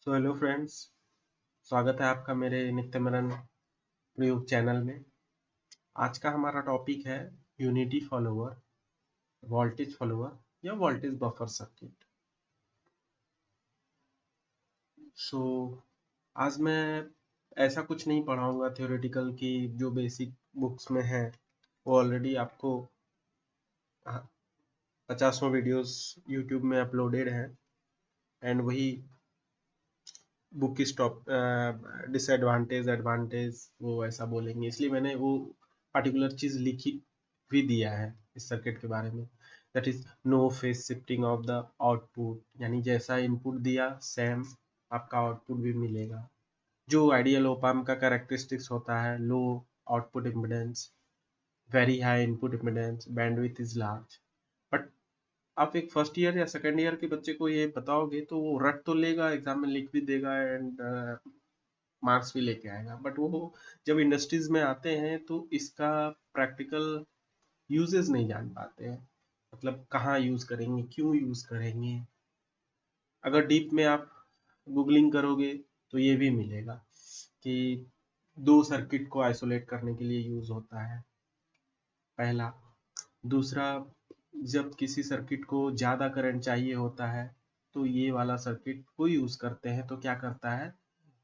Hello friends, स्वागत है आपका मेरे नित्यमरन प्रयोग चैनल में। आज का हमारा टॉपिक है यूनिटी फॉलोवर, वोल्टेज फॉलोवर या वोल्टेज बफर सर्किट। सो आज मैं ऐसा कुछ नहीं पढ़ाऊंगा थ्योरेटिकल की जो बेसिक बुक्स में है, वो ऑलरेडी आपको 50 वीडियोस यूट्यूब में अपलोडेड है एंड वही बुक की स्टॉप डिसएडवांटेज एडवांटेज वो ऐसा बोलेंगे, इसलिए मैंने वो पार्टिकुलर चीज लिखी भी दिया है इस सर्किट के बारे में। That is no phase shifting of the output, यानी जैसा इनपुट दिया सेम आपका आउटपुट भी मिलेगा। जो आइडियल ओप एम्प का कैरेक्टरिस्टिक्स होता है, low output impedance, very high input impedance, bandwidth is large. But आप एक फर्स्ट ईयर या सेकेंड ईयर के बच्चे को ये बताओगे तो वो रट तो लेगा, एग्जाम में लिख भी देगा एंड मार्क्स भी लेके आएगा, बट वो जब इंडस्ट्रीज में आते हैं तो इसका प्रैक्टिकल यूजेस नहीं जान पाते हैं। मतलब कहाँ यूज करेंगे, क्यों यूज करेंगे। अगर डीप में आप गूगलिंग करोगे तो ये भी मिलेगा कि दो सर्किट को आइसोलेट करने के लिए यूज होता है, पहला। दूसरा, जब किसी सर्किट को ज़्यादा करंट चाहिए होता है तो ये वाला सर्किट को यूज़ करते हैं। तो क्या करता है,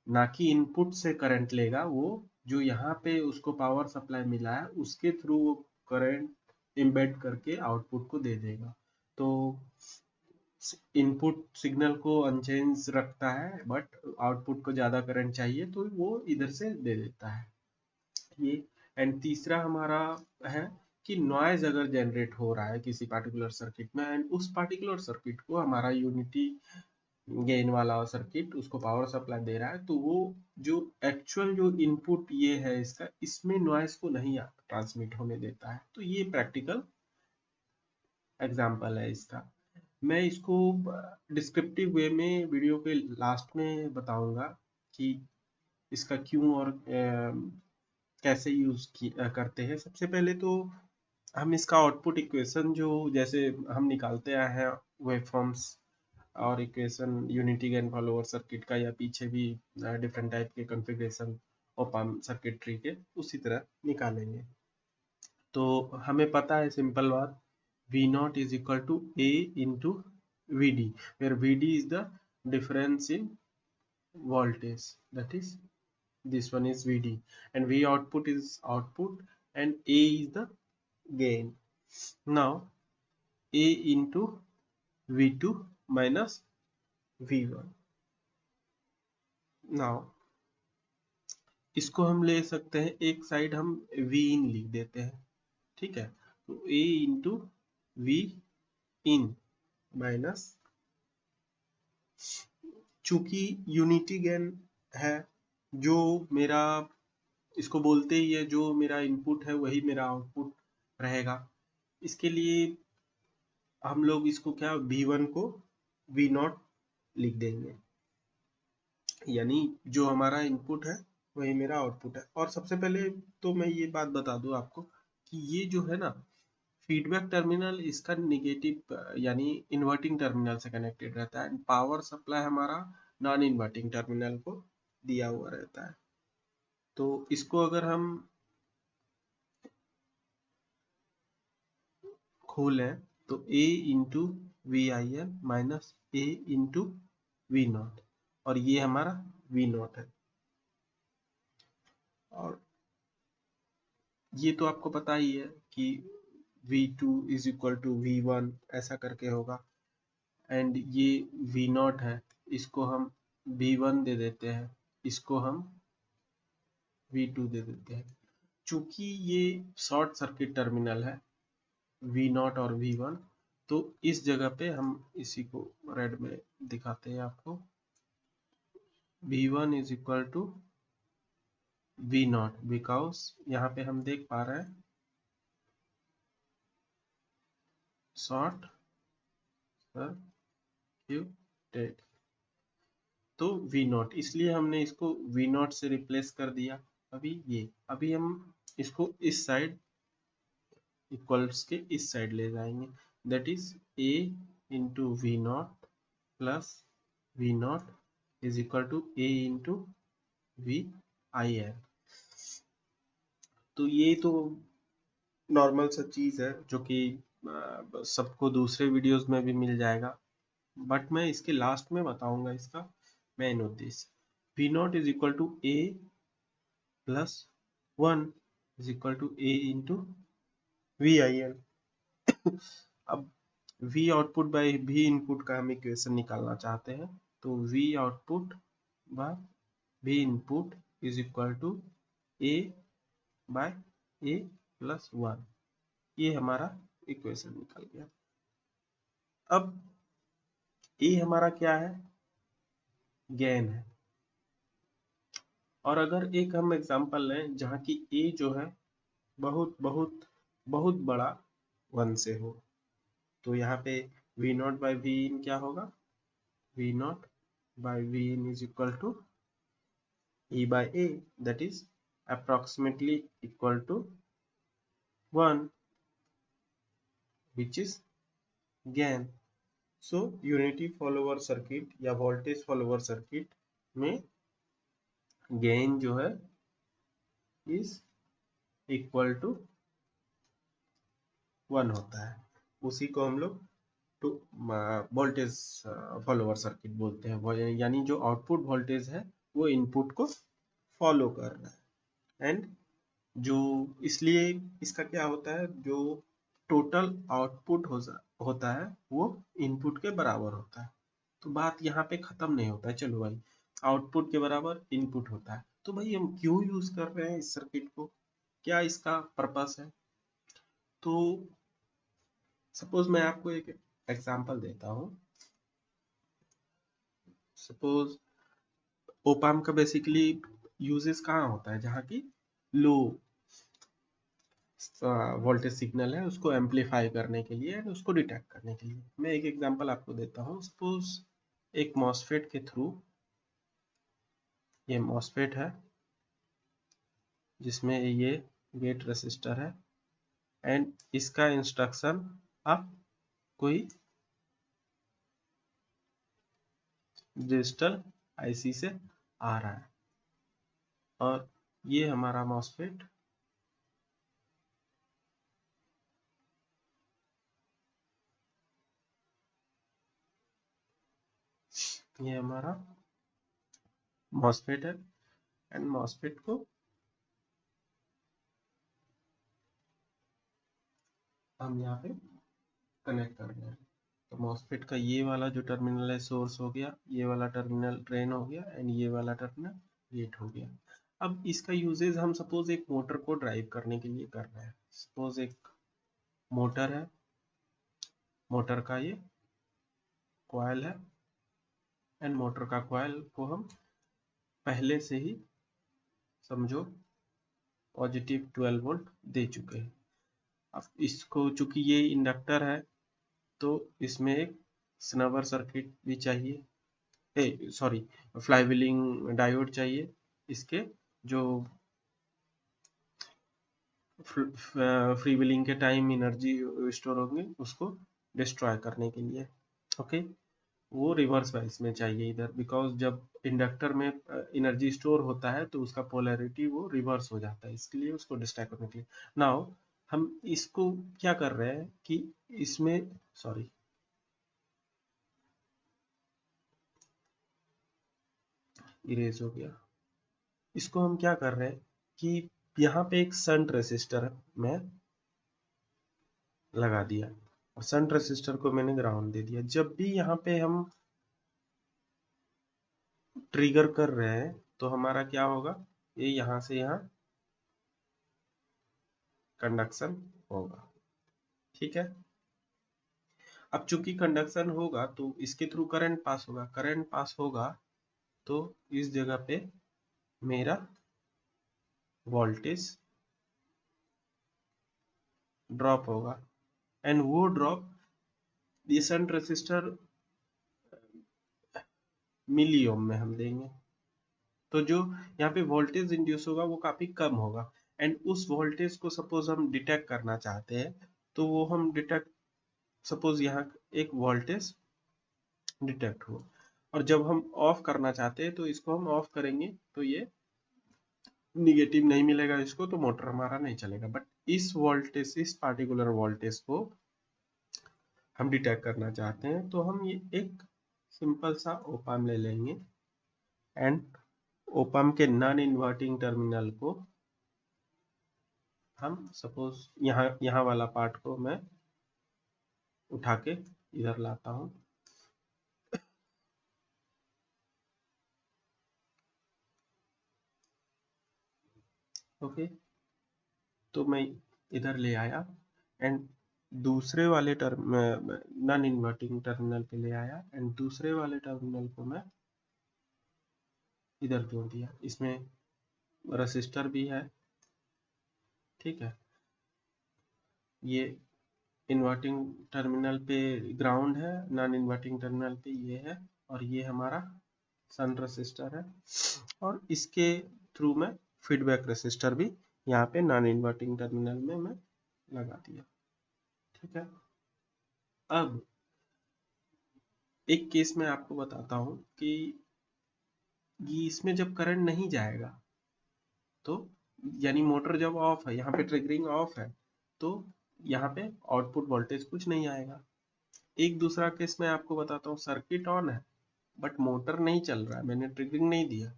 ना कि इनपुट से करंट लेगा, वो जो यहाँ पे उसको पावर सप्लाई मिला है उसके थ्रू वो करंट इम्बेड करके आउटपुट को दे देगा। तो इनपुट सिग्नल को अनचेंज रखता है, बट आउटपुट को ज़्यादा करंट चाहिए तो वो इधर से दे देता है ये। एंड तीसरा हमारा है कि नॉइज अगर जनरेट हो रहा है किसी पार्टिकुलर सर्किट में एंड उस पार्टिकुलर सर्किट को हमारा यूनिटी गेन वाला सर्किट उसको पावर सप्लाई दे रहा है, तो वो जो एक्चुअल जो इनपुट ये है इसका, इसमें नॉइज को नहीं ट्रांसमिट होने देता है। तो ये प्रैक्टिकल एग्जांपल है इसका। मैं इसको डिस्क्रिप्टिव वे में वीडियो के लास्ट में बताऊंगा कि इसका क्यों और कैसे यूज करते हैं। सबसे पहले तो हम इसका आउटपुट इक्वेशन जो जैसे हम निकालते आए हैं वेव फॉर्म्स और equation unity gain follower circuit का, या पीछे भी डिफरेंट टाइप के कॉन्फ़िगरेशन ऑप एम्प सर्किटरी के उसी तरह निकालेंगे। तो हमें पता है सिंपल बात, V not is equal to A into V D, where V D is the difference in voltage, that is this one is VD, and V output is output and A is the gain. Now A into V2 minus V1. Now इसको हम ले सकते हैं, एक side हम V in लिख देते हैं, ठीक है। तो A into V in minus, चूंकि यूनिटी गेन है, जो मेरा इसको बोलते ही है, जो मेरा इनपुट है वही मेरा आउटपुट रहेगा। इसके लिए हम लोग इसको क्या V1 को V नॉट लिख देंगे, यानी जो हमारा इनपुट है वही मेरा आउटपुट है। और सबसे पहले तो मैं ये बात बता दूं आपको कि ये जो है ना फीडबैक टर्मिनल, इसका निगेटिव यानी इन्वर्टिंग टर्मिनल से कनेक्टेड रहता है, पावर सप्लाई हमारा नॉन इन्वर्टिंग टर्मिनल को दिया हुआ रहता है। तो इसको अगर हम खोलें तो A into V I N minus A into V not, और ये हमारा वी नॉट है। और ये तो आपको पता ही है कि V2 is equal to V1 ऐसा करके होगा, एंड ये V नॉट है, इसको हम V1 दे देते हैं, इसको हम V2 दे देते हैं। चूंकि ये शॉर्ट सर्किट टर्मिनल है V नॉट और V1, तो इस जगह पे हम इसी को रेड में दिखाते हैं आपको, V1 is equal to V not, because यहाँ पे हम देख पा रहे हैं शॉर्ट सर्किटेड, तो V नॉट, इसलिए हमने इसको V नॉट से रिप्लेस कर दिया। अभी हम इसको इस साइड इक्वल्स के इस साइड ले जाएंगे, that is A into V not plus V not is equal to A into V I N. तो ये तो नॉर्मल सा चीज है जो कि सबको दूसरे वीडियोस में भी मिल जाएगा, बट मैं इसके लास्ट में बताऊंगा इसका मेन उद्देश्य। V not is equal to A plus 1 is equal to A into V I L. अब V output by V input का हम इक्वेशन निकालना चाहते हैं, तो V output by V input is equal to A by A plus 1। ये हमारा equation निकल गया। अब A हमारा क्या है, गेन है। और अगर एक हम एग्जांपल लें जहाँ की A जो है बहुत बहुत बहुत बड़ा 1 से हो, तो यहाँ पे V नॉट बाय V इन क्या होगा, V not by V in is equal to E by A, that is approximately equal to 1, which is gain. So unity follower circuit या voltage follower circuit में gain जो है is equal to 1 होता है। उसी को हम लोग टू वोल्टेज फॉलोअर सर्किट बोलते हैं, यानी जो आउटपुट वोल्टेज है वो इनपुट को फॉलो कर रहा है। एंड जो इसलिए इसका क्या होता है, जो टोटल आउटपुट होता है वो इनपुट के बराबर होता है। तो बात यहाँ पे खत्म नहीं होता है। चलो भाई, आउटपुट के बराबर इनपुट होता है, तो भाई हम क्यों यूज कर रहे हैं इस सर्किट को, क्या इसका पर्पस है। तो सपोज मैं आपको एक एग्जांपल देता हूँ। सपोज ओपैम्प का बेसिकली यूजेस कहाँ होता है, जहाँ की लो वोल्टेज सिग्नल है उसको एम्पलीफाई करने के लिए एंड उसको डिटेक्ट करने के लिए। मैं एक एग्जांपल आपको देता हूँ। सपोज एक मॉसफेट के थ्रू, ये मॉसफेट है जिसमें ये गेट रेसिस्टर है एंड इसका इंस्ट्रक्शन अब कोई डिजिटल आईसी से आ रहा है और ये हमारा मॉसफेट ये हमारा मॉसफेट है एंड मॉसफेट को हम यहाँ पे कनेक्ट कर रहे हैं। तो मॉसफेट का ये वाला जो टर्मिनल है सोर्स हो गया, ये वाला टर्मिनल ड्रेन हो गया एंड ये वाला टर्मिनल गेट हो गया। अब इसका यूजेज हम सपोज एक मोटर को ड्राइव करने के लिए कर रहे हैं। सपोज एक मोटर है, मोटर का ये कॉइल है एंड मोटर का कॉइल को हम पहले से ही समझो पॉजिटिव 12 वोल्ट दे चुके हैं। अब इसको चूंकि ये इंडक्टर है तो इसमें एक स्नवर सर्किट भी चाहिए, सॉरी फ्लाईव्हीलिंग डायोड चाहिए, इसके जो फ्री व्हीलिंग के टाइम एनर्जी स्टोर होंगे उसको डिस्ट्रॉय करने के लिए। ओके, वो रिवर्स वाइज में चाहिए इधर, बिकॉज जब इंडक्टर में एनर्जी स्टोर होता है तो उसका पोलैरिटी वो रिवर्स हो जाता है, इसके लिए उसको डिस्ट्रॉय करने के लिए। नाउ हम इसको क्या कर रहे हैं कि इसमें, सॉरी इरेज हो गया, इसको हम क्या कर रहे हैं कि यहाँ पे एक शंट रेसिस्टर में लगा दिया और शंट रेसिस्टर को मैंने ग्राउंड दे दिया। जब भी यहाँ पे हम ट्रिगर कर रहे हैं तो हमारा क्या होगा, ये यहाँ से यहाँ कंडक्शन होगा। ठीक है, अब चूंकि कंडक्शन होगा तो इसके थ्रू करंट पास होगा, करंट पास होगा तो इस जगह पे मेरा वोल्टेज ड्रॉप होगा एंड वो ड्रॉप ये शंट रेसिस्टर मिली ओम में हम देंगे, तो जो यहाँ पे वोल्टेज इंड्यूस होगा वो काफी कम होगा एंड उस वोल्टेज को सपोज हम डिटेक्ट करना चाहते हैं तो वो हम डिटेक्ट, सपोज यहाँ एक वोल्टेज डिटेक्ट हुआ और जब हम ऑफ करना चाहते हैं तो इसको हम ऑफ करेंगे तो ये निगेटिव नहीं मिलेगा इसको, तो मोटर हमारा नहीं चलेगा। बट इस वोल्टेज, इस पार्टिकुलर वोल्टेज को हम डिटेक्ट करना चाहते हैं तो हम ये एक सिंपल सा ओपैम्प ले लेंगे एंड ओपैम्प के नॉन इन्वर्टिंग टर्मिनल को हम सपोज यहाँ वाला पार्ट को मैं उठा के इधर लाता हूँ। ओके, तो मैं इधर ले आया एंड दूसरे वाले नॉन इन्वर्टिंग टर्मिनल पे ले आया एंड दूसरे वाले टर्मिनल को मैं इधर जोड़ दिया। इसमें रेसिस्टर भी है, ठीक है। ये इन्वर्टिंग टर्मिनल पे ग्राउंड है, नॉन इन्वर्टिंग टर्मिनल पे ये है, और ये हमारा सन रेसिस्टर है। और इसके थ्रू में फीडबैक रेसिस्टर भी यहाँ पे नॉन इन्वर्टिंग टर्मिनल में मैं लगा दिया, ठीक है। अब एक केस मैं आपको बताता हूँ कि ये इसमें जब करंट नहीं जाएगा तो, यानी मोटर जब ऑफ है, यहाँ पे ट्रिगरिंग ऑफ है, तो यहाँ पे आउटपुट वोल्टेज कुछ नहीं आएगा। एक दूसरा केस मैं आपको बताता हूँ, सर्किट ऑन है बट मोटर नहीं चल रहा है, मैंने ट्रिगरिंग नहीं दिया,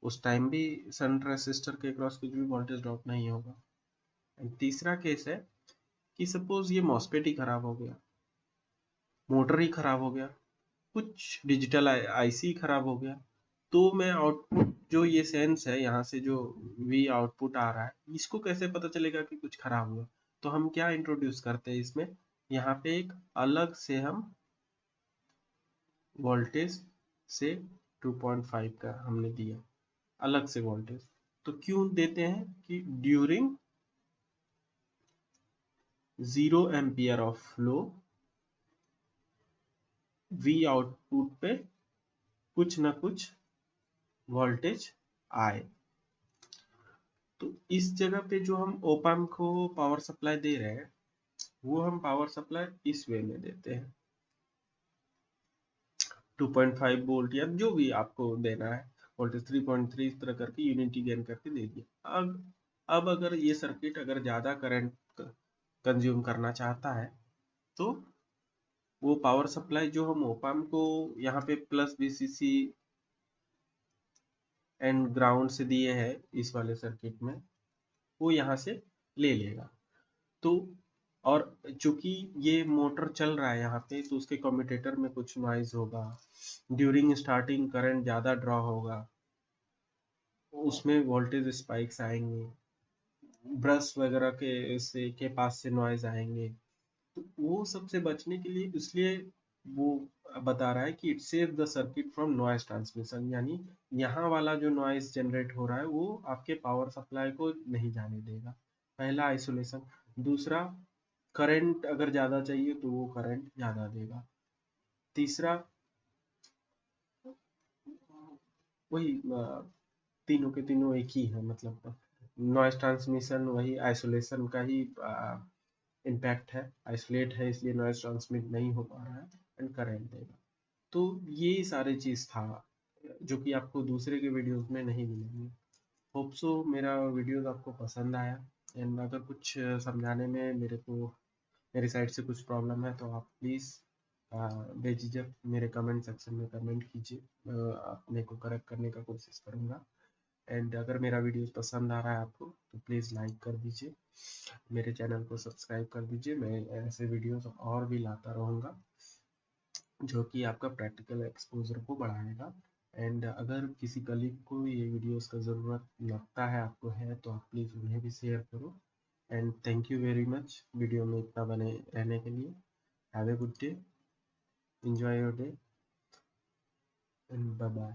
उस टाइम भी सन रेसिस्टर के क्रॉस कुछ भी वोल्टेज ड्रॉप नहीं होगा। एंड तीसरा केस है कि सपोज ये मॉसफेट ही खराब हो गया, मोटर ही खराब हो गया, कुछ डिजिटल आईसी खराब हो गया, तो मैं आउटपुट जो ये सेंस है यहाँ से जो वी आउटपुट आ रहा है, इसको कैसे पता चलेगा कि कुछ खराब हुआ। तो हम क्या इंट्रोड्यूस करते हैं इसमें, यहाँ पे एक अलग से हम वोल्टेज से 2.5 का हमने दिया अलग से वोल्टेज। तो क्यों देते हैं कि during 0 ampere of flow we output पे कुछ ना कुछ वोल्टेज आए। तो इस जगह पे जो हम ओपैम्प को पावर सप्लाई दे रहे हैं वो हम पावर सप्लाई इस वे में देते हैं, 2.5 वोल्ट या जो भी आपको देना है वोल्टेज, 3.3 इस तरह करके यूनिटी गेन करके दे दिया। अब अगर ये सर्किट अगर ज़्यादा करंट कंज्यूम करना चाहता है तो वो पावर सप्लाई जो हम ओपैम्प को यहाँ पे प्लस VCC एंड ग्राउंड से दिए हैं इस वाले सर्किट में, वो यहाँ से ले लेगा। तो और चूंकि ये मोटर चल रहा है यहाँ पे तो उसके कम्यूटेटर में कुछ नॉइज होगा, ड्यूरिंग स्टार्टिंग करंट ज़्यादा ड्रॉ होगा, उसमें वोल्टेज स्पाइक्स आएंगे, ब्रश वगैरह के पास से नॉइज आएंगे। तो वो सबसे बचने के लिए इसलिए वो बता रहा है कि it save the circuit from noise transmission, यानी यहाँ वाला जो नॉइज जनरेट हो रहा है वो आपके पावर सप्लाई को नहीं जाने देगा। पहला आइसोलेशन। दूसरा, करंट अगर ज़्यादा चाहिए तो वो करंट ज़्यादा देगा। तीसरा, वही तीनों के तीनों एक ही है, मतलब नॉइज ट्रांसमिशन वही आइसोलेशन का ही इम्पैक्ट है, आइसोलेट है इसलिए नॉइज ट्रांसमिट नहीं हो पा रहा है एंड करंट देगा। तो ये सारे चीज़ था जो कि आपको दूसरे के वीडियोस में नहीं मिलेंगे। होप सो मेरा वीडियोस आपको पसंद आया एंड अगर कुछ समझाने में मेरी साइड से कुछ प्रॉब्लम है तो आप प्लीज़ बेझिझक मेरे कमेंट सेक्शन में कमेंट कीजिए, अपने को करेक्ट करने का कोशिश करूँगा। एंड अगर मेरा वीडियोस पसंद आ रहा है आपको तो प्लीज़ लाइक कर दीजिए, मेरे चैनल को सब्सक्राइब कर दीजिए। मैं ऐसे वीडियोस और भी लाता रहूँगा जो कि आपका प्रैक्टिकल एक्सपोजर को बढ़ाएगा। एंड अगर किसी कलीग को ये वीडियोस का ज़रूरत लगता है आपको है तो आप प्लीज़ उन्हें भी शेयर करो। And thank you very much video में इतना बने रहने के लिए। Have a good day, enjoy your day, and bye bye.